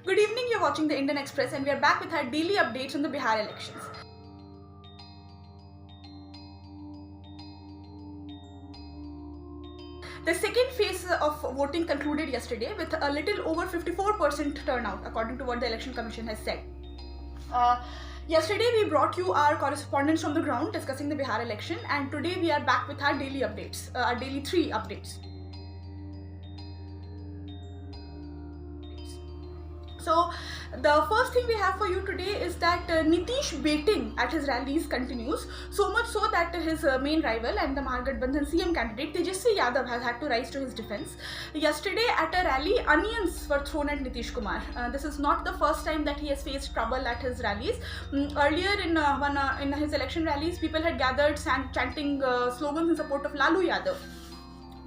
Good evening, you're watching the Indian Express and we are back with our daily updates on the Bihar elections. The second phase of voting concluded yesterday with a little over 54% turnout according to what the Election Commission has said. Yesterday we brought you our correspondents from the ground discussing the Bihar election, and today we are back with our daily updates, our daily 3 updates. So the first thing we have for you today is that Nitish baiting at his rallies continues, so much so that his main rival and the Mahagathbandhan CM candidate Tejasvi Yadav has had to rise to his defense. Yesterday at a rally, onions were thrown at Nitish Kumar. This is not the first time that he has faced trouble at his rallies. Earlier in his election rallies, people had gathered chanting slogans in support of Lalu Yadav.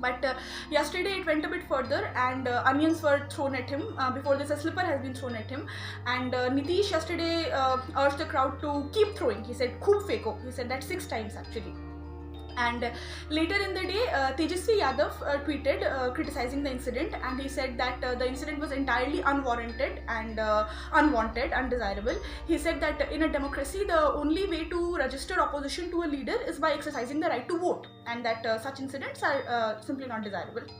But yesterday it went a bit further and onions were thrown at him. Before this, a slipper has been thrown at him. And Nitish yesterday urged the crowd to keep throwing. He said, "Khoob feko." He said that 6 times actually. And later in the day, Tejasvi Yadav tweeted criticizing the incident, and he said that the incident was entirely unwarranted and unwanted, undesirable. He said that in a democracy, the only way to register opposition to a leader is by exercising the right to vote, and that such incidents are simply not desirable.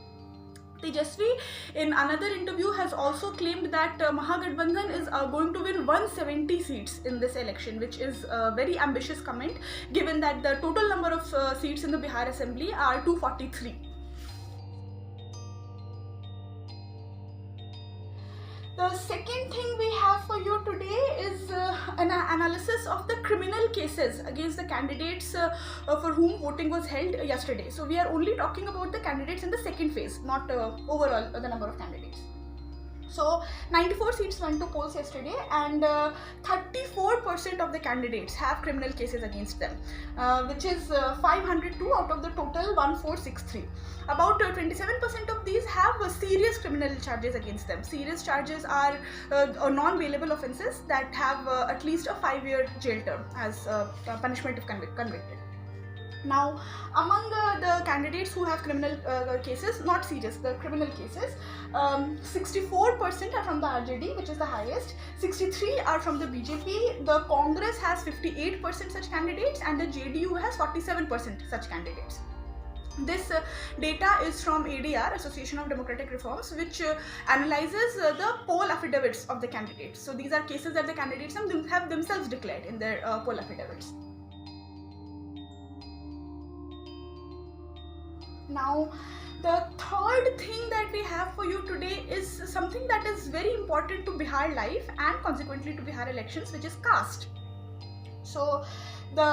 Tejasvi, in another interview, has also claimed that Mahagathbandhan is going to win 170 seats in this election, which is a very ambitious comment given that the total number of seats in the Bihar Assembly are 243. The second thing we have for you today is an analysis of the criminal cases against the candidates for whom voting was held yesterday. So we are only talking about the candidates in the second phase, not overall the number of candidates. So 94 seats went to polls yesterday, and 34% of the candidates have criminal cases against them, which is 502 out of the total 1463. About 27% of these have serious criminal charges against them. Serious charges are non-bailable offences that have at least a 5-year jail term as punishment if convicted. Now, among the candidates who have criminal cases, not serious, the criminal cases, 64% are from the RJD, which is the highest, 63 are from the BJP, the Congress has 58% such candidates, and the JDU has 47% such candidates. This data is from ADR, Association of Democratic Reforms, which analyzes the poll affidavits of the candidates. So these are cases that the candidates have themselves declared in their poll affidavits. Now, the third thing that we have for you today is something that is very important to Bihar life and consequently to Bihar elections, which is caste. So, the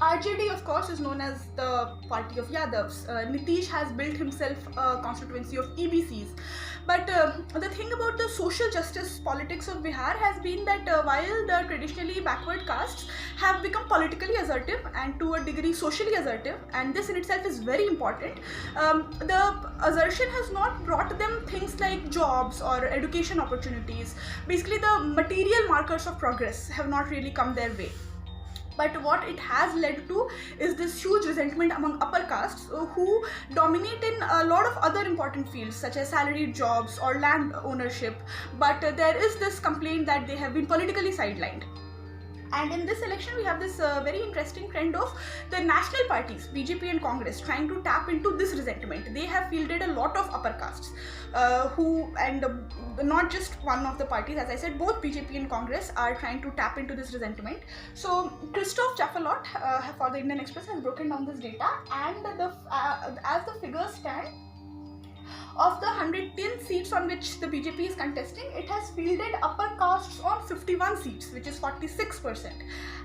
RJD, of course, is known as the party of Yadavs. Nitish has built himself a constituency of EBCs. But the thing about the social justice politics of Bihar has been that while the traditionally backward castes have become politically assertive and to a degree socially assertive, and this in itself is very important, the assertion has not brought them things like jobs or education opportunities. Basically, the material markers of progress have not really come their way. But what it has led to is this huge resentment among upper castes who dominate in a lot of other important fields such as salaried jobs or land ownership. But there is this complaint that they have been politically sidelined. And in this election, we have this very interesting trend of the national parties, BJP and Congress, trying to tap into this resentment. They have fielded a lot of upper castes not just one of the parties, as I said, both BJP and Congress are trying to tap into this resentment. So Christoph Chaffalot for the Indian Express has broken down this data, and as the figures stand, of the 110 seats on which the BJP is contesting, it has fielded upper castes on 51 seats, which is 46%.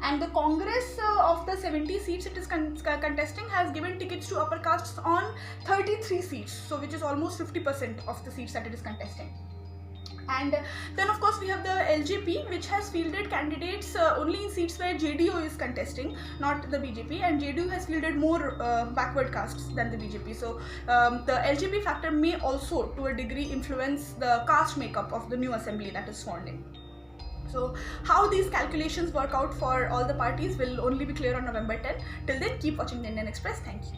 And the Congress of the 70 seats it is contesting has given tickets to upper castes on 33 seats, so which is almost 50% of the seats that it is contesting. And then of course we have the LJP, which has fielded candidates only in seats where JDU is contesting, not the BJP, and JDU has fielded more backward castes than the BJP. So the LJP factor may also to a degree influence the caste makeup of the new assembly that is sworn in. So how these calculations work out for all the parties will only be clear on November 10. Till then, keep watching the Indian Express. Thank you.